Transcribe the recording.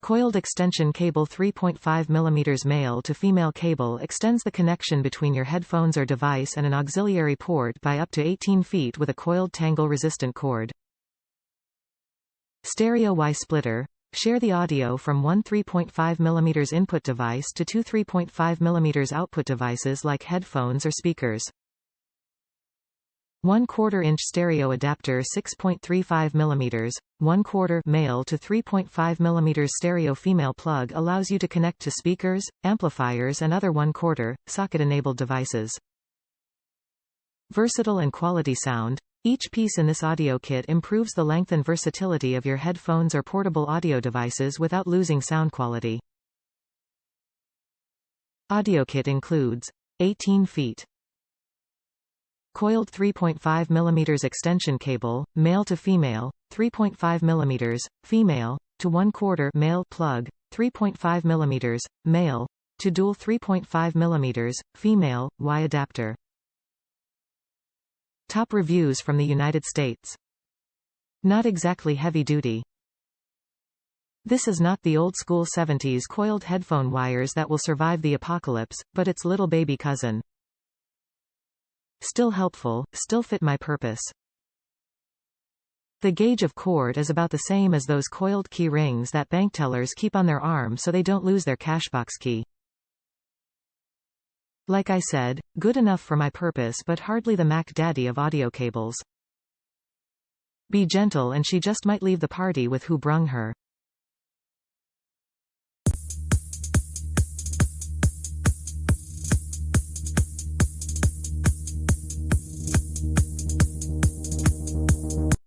Coiled extension cable 3.5 mm male to female cable extends the connection between your headphones or device and an auxiliary port by up to 18 feet with a coiled tangle-resistant cord. Stereo Y splitter. Share the audio from one 3.5 mm input device to two 3.5 mm output devices like headphones or speakers. 1/4 inch stereo adapter 6.35 mm, 1/4 male to 3.5 mm stereo female plug allows you to connect to speakers, amplifiers and other 1/4 socket-enabled devices. Versatile and quality sound. Each piece in this audio kit improves the length and versatility of your headphones or portable audio devices without losing sound quality. Audio kit includes 18 feet. Coiled 3.5 mm extension cable, male to female, 3.5 mm, female, to 1/4 male plug, 3.5 mm, male, to dual 3.5 mm, female, Y adapter. Top reviews from the United States. Not exactly heavy-duty. This is not the old-school 70s coiled headphone wires that will survive the apocalypse, but its little baby cousin. Still helpful, still fit my purpose. The gauge of cord is about the same as those coiled key rings that bank tellers keep on their arm so they don't lose their cashbox key. Like I said, good enough for my purpose but hardly the Mac Daddy of audio cables. Be gentle and she just might leave the party with who brung her.